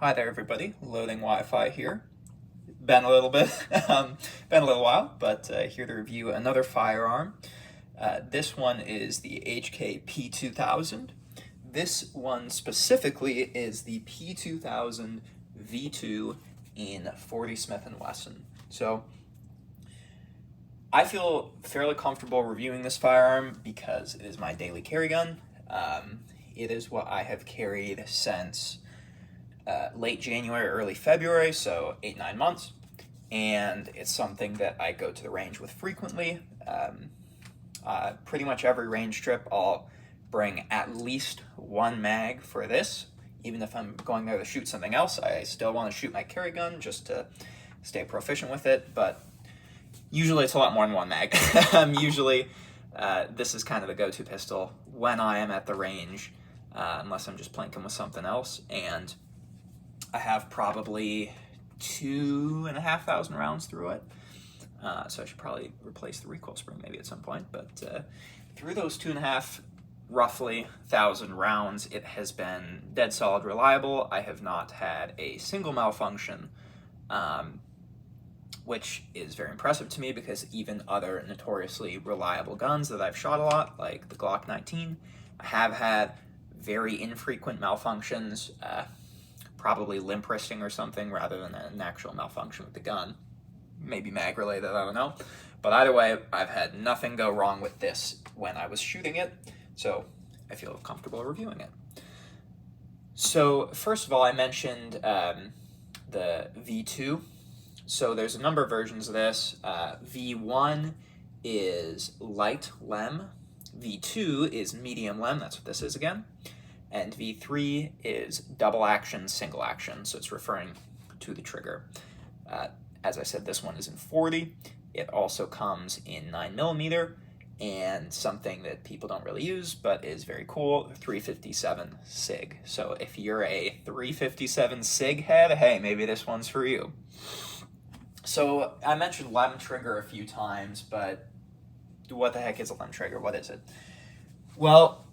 Hi there, everybody. Loading Wi-Fi here. Been a little bit, been a little while, but here to review another firearm. This one is the HK P2000. This one specifically is the P2000 V2 in 40 Smith & Wesson. So I feel fairly comfortable reviewing this firearm because it is my daily carry gun. It is what I have carried since late January, early February, so 8-9 months, and it's something that I go to the range with frequently. Pretty much every range trip I'll bring at least one mag for this. Even if I'm going there to shoot something else, I still want to shoot my carry gun just to stay proficient with it, but usually it's a lot more than one mag. Usually this is kind of the go-to pistol when I am at the range, unless I'm just plinking with something else, and I have probably 2,500 rounds through it, so I should probably replace the recoil spring maybe at some point, but through those 2,500 roughly 1,000 rounds, it has been dead solid reliable. I have not had a single malfunction, which is very impressive to me because even other notoriously reliable guns that I've shot a lot, like the Glock 19, I have had very infrequent malfunctions, probably limp wristing or something rather than an actual malfunction with the gun. Maybe mag related, I don't know. But either way, I've had nothing go wrong with this when I was shooting it, so I feel comfortable reviewing it. So first of all, I mentioned the V2. So there's a number of versions of this. V1 is light lem. V2 is medium lem, that's what this is again. And V3 is double action, single action, so it's referring to the trigger. As I said, this one is in 40. It also comes in 9mm, and something that people don't really use, but is very cool, 357 SIG. So if you're a 357 SIG head, hey, maybe this one's for you. So I mentioned lem trigger a few times, but what the heck is a lem trigger? What is it? Well,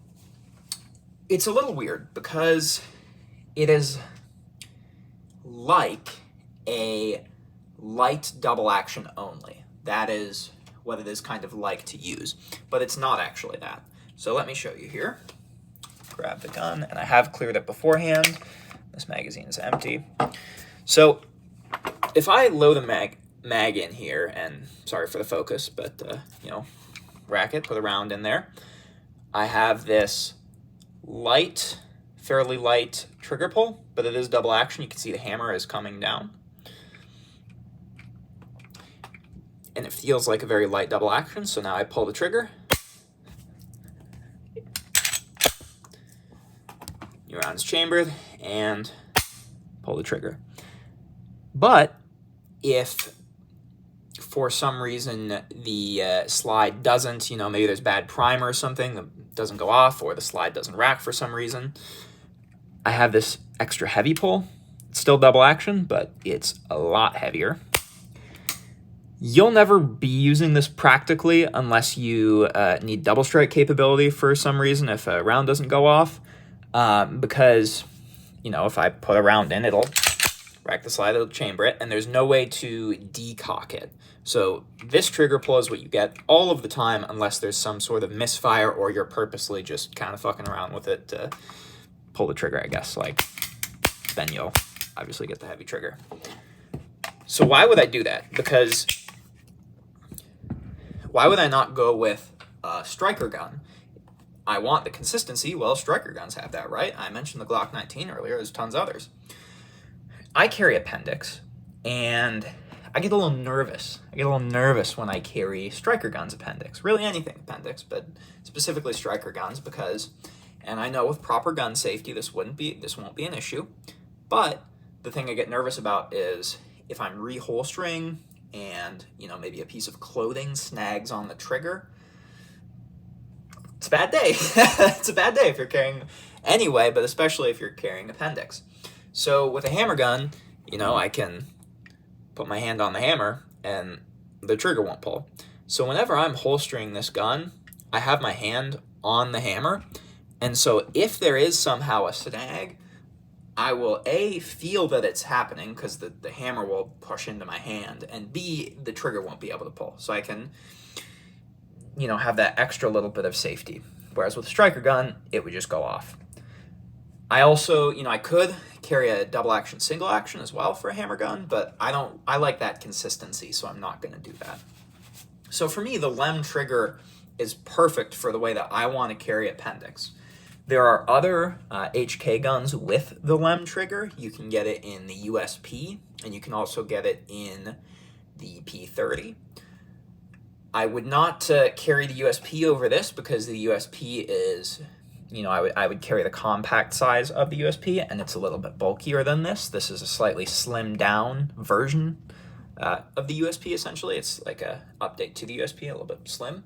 it's a little weird because it is like a light double action only. That is what it is kind of like to use, but it's not actually that. So let me show you here. Grab the gun, and I have cleared it beforehand. This magazine is empty. So if I load a mag in here, and sorry for the focus, but rack it, put a round in there. I have this light, fairly light trigger pull, but it is double action. You can see the hammer is coming down. And it feels like a very light double action, so now I pull the trigger. New round is chambered, and pull the trigger. But if for some reason the slide doesn't, maybe there's bad primer or something that doesn't go off, or the slide doesn't rack for some reason, I have this extra heavy pull. It's still double action, but it's a lot heavier. You'll never be using this practically unless you need double strike capability for some reason if a round doesn't go off, because, if I put a round in, it'll rack the slide, it'll chamber it, and there's no way to decock it. So this trigger pull is what you get all of the time unless there's some sort of misfire or you're purposely just kind of fucking around with it to pull the trigger, I guess. Then you'll obviously get the heavy trigger. So why would I do that? Because why would I not go with a striker gun? I want the consistency. Well, striker guns have that, right? I mentioned the Glock 19 earlier. There's tons of others. I carry appendix, and I get a little nervous. I get a little nervous when I carry striker guns appendix. Really anything appendix, but specifically striker guns because, and I know with proper gun safety this won't be an issue, but the thing I get nervous about is if I'm reholstering and, maybe a piece of clothing snags on the trigger, it's a bad day. It's a bad day if you're carrying anyway, but especially if you're carrying appendix. So with a hammer gun, I can put my hand on the hammer and the trigger won't pull. So whenever I'm holstering this gun, I have my hand on the hammer, and so if there is somehow a snag, I will A, feel that it's happening because the hammer will push into my hand, and B, the trigger won't be able to pull. So I can, have that extra little bit of safety. Whereas with a striker gun, it would just go off. I also, I could carry a double action, single action as well for a hammer gun, but I like that consistency, so I'm not going to do that. So for me, the LEM trigger is perfect for the way that I want to carry appendix. There are other HK guns with the LEM trigger. You can get it in the USP, and you can also get it in the P30. I would not carry the USP over this because the USP is, I would carry the compact size of the USP, and it's a little bit bulkier than this. This is a slightly slimmed down version of the USP, essentially. It's like a update to the USP, a little bit slim.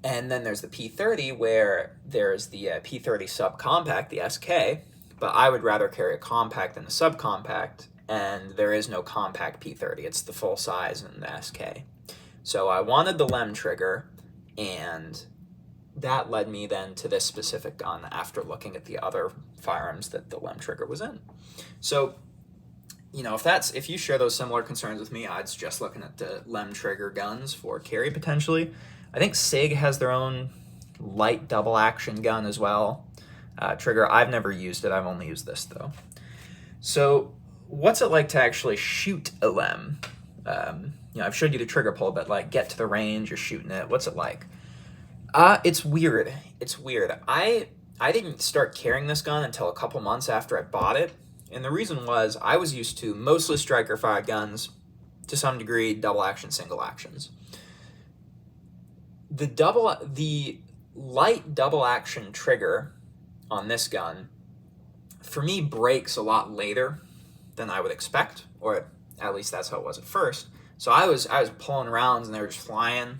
And then there's the P30, where there's the P30 subcompact, the SK, but I would rather carry a compact than a subcompact, and there is no compact P30. It's the full size and the SK. So I wanted the LEM trigger, and that led me then to this specific gun after looking at the other firearms that the LEM trigger was in. So, if you share those similar concerns with me, I'd suggest looking at the LEM trigger guns for carry potentially. I think SIG has their own light double action gun as well. Trigger, I've never used it. I've only used this though. So what's it like to actually shoot a LEM? I've showed you the trigger pull, but like get to the range, you're shooting it. What's it like? It's weird. It's weird. I didn't start carrying this gun until a couple months after I bought it. And the reason was I was used to mostly striker fired guns, to some degree double action, single actions. The light double action trigger on this gun, for me, breaks a lot later than I would expect, or at least that's how it was at first. So I was pulling rounds and they were just flying,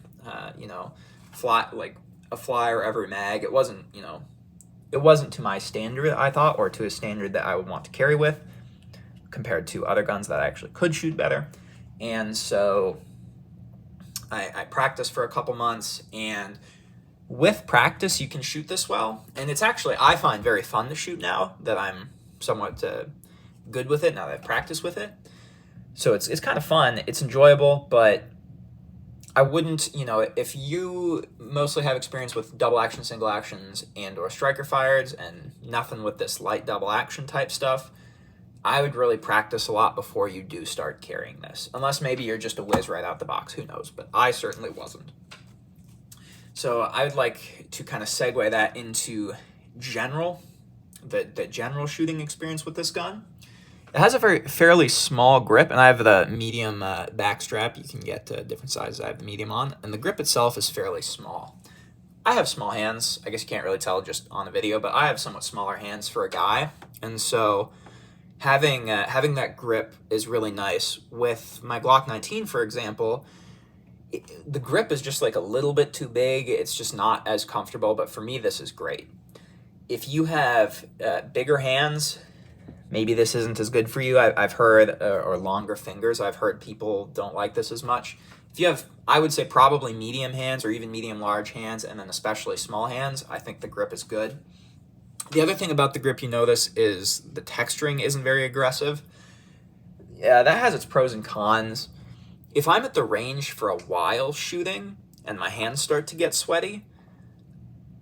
fly like a flyer every mag. It wasn't to my standard, I thought, or to a standard that I would want to carry with, compared to other guns that I actually could shoot better. And so I practiced for a couple months, and with practice, you can shoot this well. And it's actually, I find, very fun to shoot now that I'm somewhat good with it, now that I've practiced with it. So it's kind of fun. It's enjoyable, but I wouldn't, if you mostly have experience with double action, single actions, and or striker fireds, and nothing with this light double action type stuff, I would really practice a lot before you do start carrying this. Unless maybe you're just a whiz right out the box, who knows, but I certainly wasn't. So I would like to kind of segue that into the general shooting experience with this gun. It has a fairly small grip, and I have the medium back strap. You can get different sizes. I have the medium on, and the grip itself is fairly small. I have small hands. I guess you can't really tell just on the video, but I have somewhat smaller hands for a guy, and so having that grip is really nice. With my Glock 19, for example, the grip is just like a little bit too big. It's just not as comfortable, but for me, this is great. If you have bigger hands, maybe this isn't as good for you. I've heard, or longer fingers, I've heard people don't like this as much. If you have, I would say probably medium hands or even medium large hands, and then especially small hands, I think the grip is good. The other thing about the grip you notice is the texturing isn't very aggressive. Yeah, that has its pros and cons. If I'm at the range for a while shooting and my hands start to get sweaty,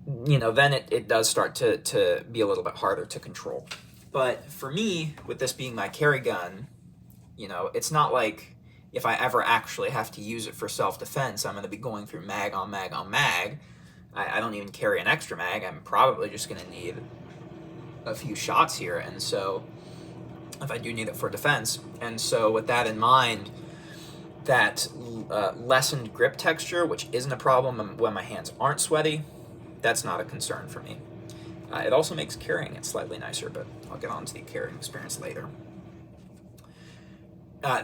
then it does start to be a little bit harder to control. But for me, with this being my carry gun, it's not like if I ever actually have to use it for self-defense, I'm going to be going through mag on mag on mag. I don't even carry an extra mag. I'm probably just going to need a few shots here, and so if I do need it for defense. And so with that in mind, that lessened grip texture, which isn't a problem when my hands aren't sweaty, that's not a concern for me. It also makes carrying it slightly nicer, but I'll get on to the carrying experience later.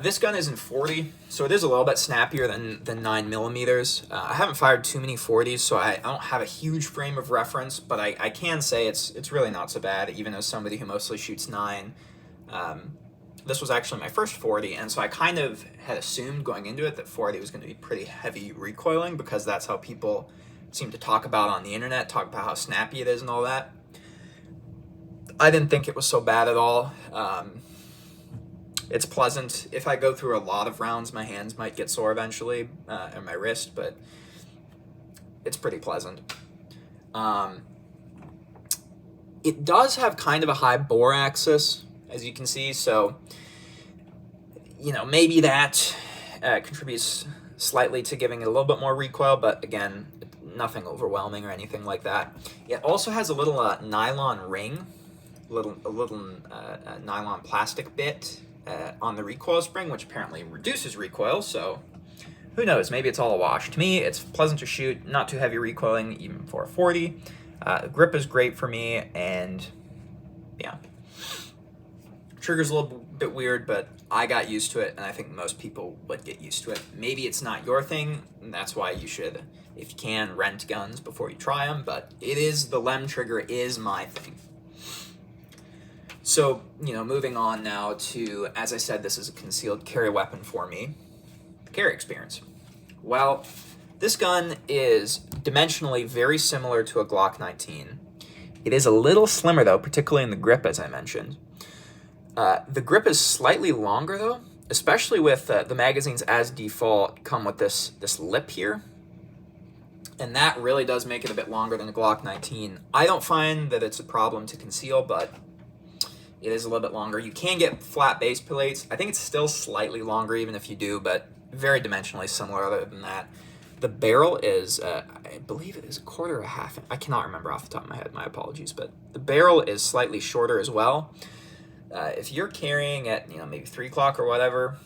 This gun is in 40, so it is a little bit snappier than 9mm. I haven't fired too many 40s, so I don't have a huge frame of reference, but I can say it's really not so bad, even as somebody who mostly shoots 9. This was actually my first 40, and so I kind of had assumed going into it that 40 was going to be pretty heavy recoiling, because that's how people seem to talk about on the internet, talk about how snappy it is and all that. I didn't think it was so bad at all. It's pleasant. If I go through a lot of rounds, my hands might get sore eventually, and my wrist, but it's pretty pleasant. It does have kind of a high bore axis, as you can see, so, you know, maybe that contributes slightly to giving it a little bit more recoil, but again, nothing overwhelming or anything like that. It also has a little nylon ring, a little nylon plastic bit on the recoil spring, which apparently reduces recoil, so who knows, maybe it's all a wash. To me, it's pleasant to shoot, not too heavy recoiling, even for a 40. The grip is great for me, and yeah. Trigger's a little bit weird, but I got used to it, and I think most people would get used to it. Maybe it's not your thing, and that's why you should, if you can, rent guns before you try them, but the LEM trigger is my thing. So, you know, moving on now to, as I said, this is a concealed carry weapon for me, the carry experience. Well, this gun is dimensionally very similar to a Glock 19. It is a little slimmer, though, particularly in the grip, as I mentioned. The grip is slightly longer, though, especially with the magazines as default come with this lip here. And that really does make it a bit longer than a Glock 19. I don't find that it's a problem to conceal, but it is a little bit longer. You can get flat base plates. I think it's still slightly longer even if you do, but very dimensionally similar other than that. The barrel is, I believe it is a quarter or a half. I cannot remember off the top of my head, my apologies, but the barrel is slightly shorter as well. If you're carrying at, you know, maybe 3 o'clock or whatever,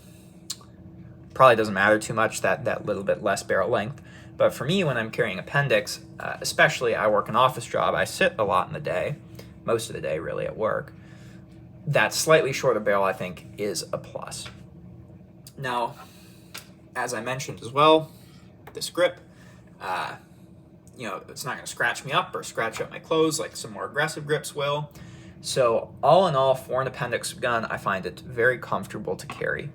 probably doesn't matter too much, that little bit less barrel length. But for me, when I'm carrying appendix, especially I work an office job, I sit a lot in the day, most of the day really at work. That slightly shorter barrel, I think, is a plus. Now, as I mentioned as well, this grip, you know, it's not going to scratch me up or scratch up my clothes like some more aggressive grips will. So all in all, for an appendix gun, I find it very comfortable to carry.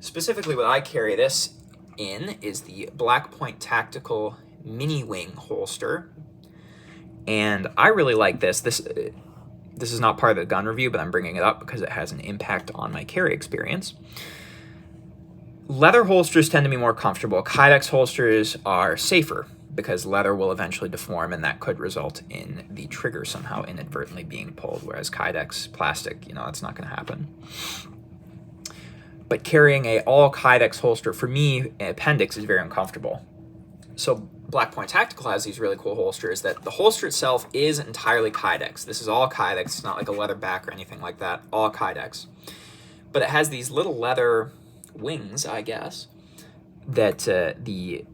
Specifically, what I carry this in is the Black Point Tactical Mini Wing holster. And I really like this. This is not part of the gun review, but I'm bringing it up because it has an impact on my carry experience. Leather holsters tend to be more comfortable. Kydex holsters are safer because leather will eventually deform, and that could result in the trigger somehow inadvertently being pulled, whereas Kydex plastic, you know, that's not going to happen. But carrying a all Kydex holster, for me, an appendix is very uncomfortable. So Black Point Tactical has these really cool holsters that the holster itself is entirely Kydex. This is all Kydex. It's not like a leather back or anything like that, all Kydex. But it has these little leather wings, I guess, that the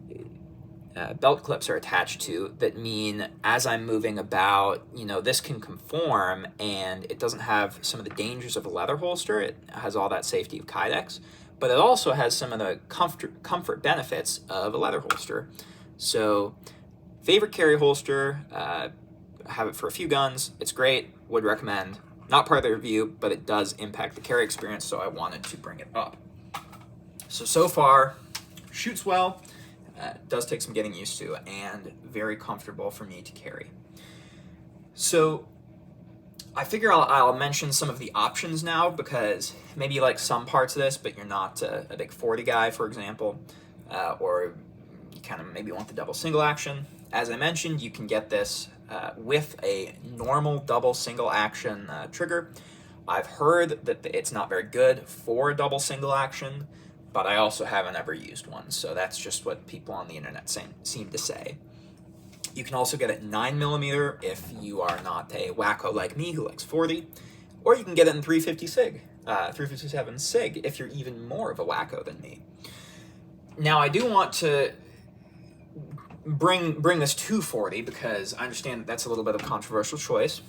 belt clips are attached to that mean as I'm moving about, you know, this can conform and it doesn't have some of the dangers of a leather holster. It has all that safety of Kydex, but it also has some of the comfort benefits of a leather holster. So favorite carry holster, have it for a few guns. It's great, would recommend. Not part of the review, but it does impact the carry experience, so I wanted to bring it up. So far, shoots well, does take some getting used to, and very comfortable for me to carry. So I figure I'll mention some of the options now, because maybe you like some parts of this, but you're not a big 40 guy, for example, or you kind of maybe want the double single action. As I mentioned, you can get this with a normal double single action trigger. I've heard that it's not very good for a double single action, but I also haven't ever used one, so that's just what people on the internet seem to say. You can also get it 9mm if you are not a wacko like me who likes 40, or you can get it in 357 SIG if you're even more of a wacko than me. Now, I do want to bring this to 40 because I understand that that's a little bit of a controversial choice,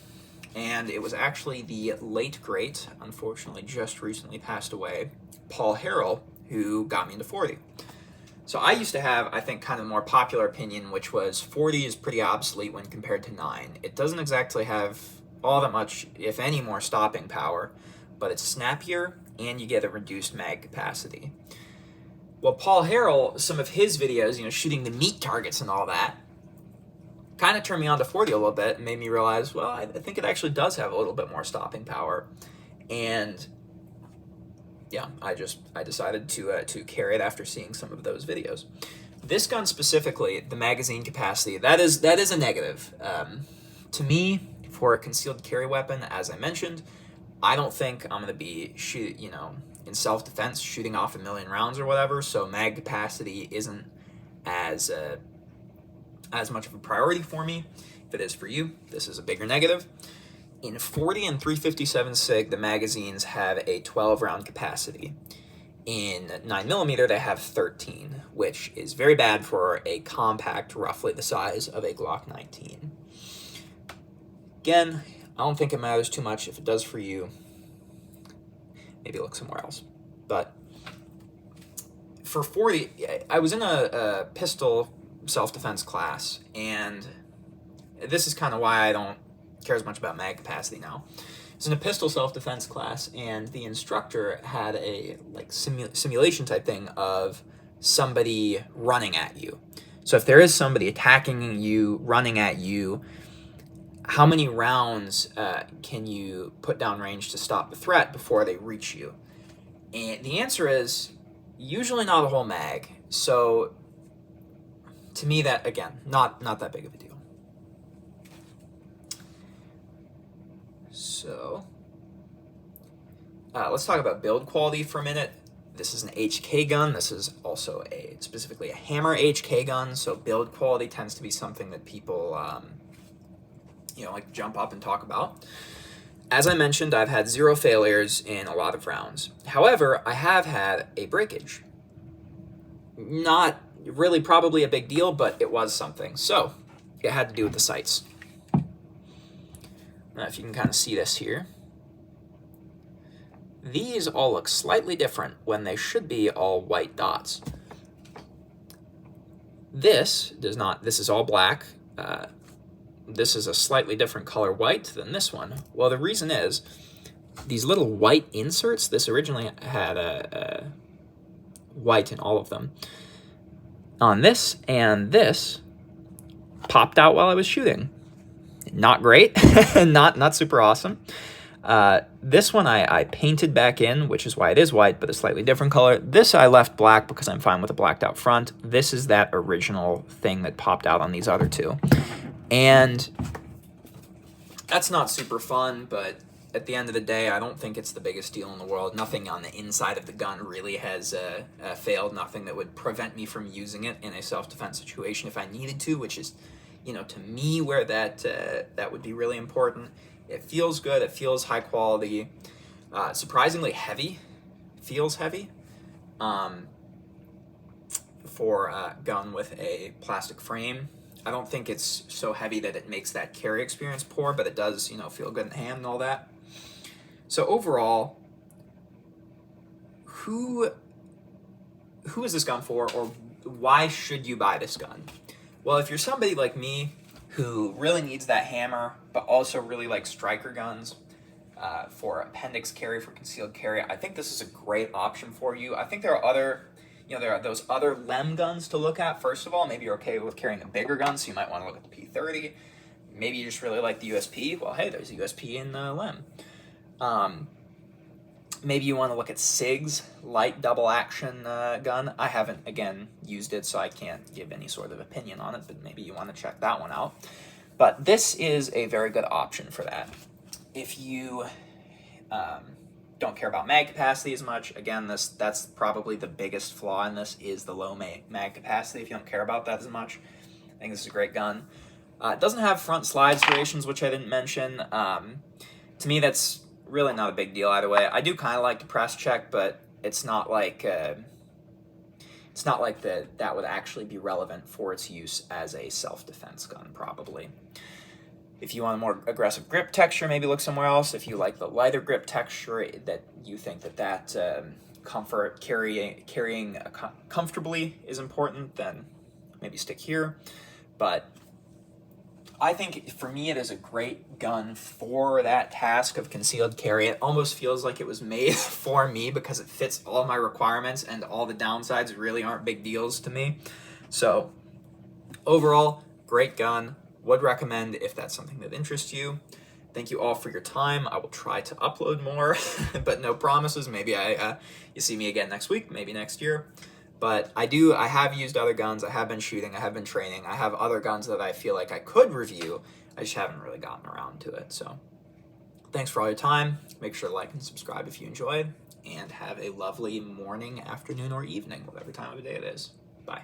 and it was actually the late great, unfortunately just recently passed away, Paul Harrell, who got me into 40. So I used to have, I think, kind of a more popular opinion, which was 40 is pretty obsolete when compared to 9. It doesn't exactly have all that much, if any, more stopping power, but it's snappier and you get a reduced mag capacity. Well, Paul Harrell, some of his videos, you know, shooting the meat targets and all that, kind of turned me on to 40 a little bit and made me realize, well, I think it actually does have a little bit more stopping power. And yeah, I decided to carry it after seeing some of those videos. This gun specifically, the magazine capacity, that is a negative. To me, for a concealed carry weapon, as I mentioned, I don't think I'm going to be in self-defense shooting off 1,000,000 rounds or whatever, so mag capacity isn't as much of a priority for me. If it is for you, this is a bigger negative. In 40 and 357 SIG, the magazines have a 12-round capacity. In 9mm, they have 13, which is very bad for a compact, roughly the size of a Glock 19. Again, I don't think it matters too much. If it does for you, maybe look somewhere else. But for 40, I was in a pistol self-defense class, and this is kind of why I don't care as much about mag capacity now. It's in a pistol self-defense class, and the instructor had a simulation type thing of somebody running at you. So if there is somebody attacking you, running at you, how many rounds can you put down range to stop the threat before they reach you? And the answer is usually not a whole mag. So to me, that, again, not that big of a deal. So let's talk about build quality for a minute. This is an HK gun. This is also specifically a hammer HK gun, so build quality tends to be something that people like jump up and talk about. As I mentioned, I've had 0 failures in a lot of rounds. However, I have had a breakage. Not really probably a big deal, but it was something. So it had to do with the sights. Now, if you can kind of see this here, these all look slightly different when they should be all white dots. This does not. This is all black. This is a slightly different color white than this one. Well, the reason is these little white inserts, this originally had a white in all of them. On this and this popped out while I was shooting. Not great, not super awesome. This one I painted back in, which is why it is white, but a slightly different color. This I left black because I'm fine with a blacked out front. This is that original thing that popped out on these other two. And that's not super fun, but at the end of the day, I don't think it's the biggest deal in the world. Nothing on the inside of the gun really has failed. Nothing that would prevent me from using it in a self-defense situation if I needed to, which is, to me where that would be really important. It feels good. It feels high quality. Surprisingly heavy. Feels heavy. For a gun with a plastic frame. I don't think it's so heavy that it makes that carry experience poor, but it does, feel good in the hand and all that. So overall, who is this gun for, or why should you buy this gun? Well, if you're somebody like me who really needs that hammer, but also really likes striker guns for appendix carry, for concealed carry, I think this is a great option for you. I think there are other, there are those other LEM guns to look at. First of all, maybe you're okay with carrying a bigger gun, so you might want to look at the P30. Maybe you just really like the USP. Well, hey, there's a USP in LEM. Maybe you want to look at SIG's light double action gun. I haven't, again, used it, so I can't give any sort of opinion on it, but maybe you want to check that one out. But this is a very good option for that. If you don't care about mag capacity as much, again, that's probably the biggest flaw in this, is the low mag capacity. If you don't care about that as much, I think this is a great gun. It doesn't have front slide serrations, which I didn't mention. To me, that's really not a big deal either way. I do kind of like to press check, but it's not like that would actually be relevant for its use as a self-defense gun, probably. If you want a more aggressive grip texture, maybe look somewhere else. If you like the lighter grip texture, that you think that comfort carrying comfortably is important, then maybe stick here. But I think for me it is a great gun for that task of concealed carry. It almost feels like it was made for me because it fits all my requirements, and all the downsides really aren't big deals to me. So overall, great gun. would recommend if that's something that interests you. Thank you all for your time. I will try to upload more, but no promises. Maybe you see me again next week, maybe next year. But I have used other guns. I have been shooting. I have been training. I have other guns that I feel like I could review. I just haven't really gotten around to it. So thanks for all your time. Make sure to like and subscribe if you enjoyed. And have a lovely morning, afternoon, or evening, whatever time of the day it is. Bye.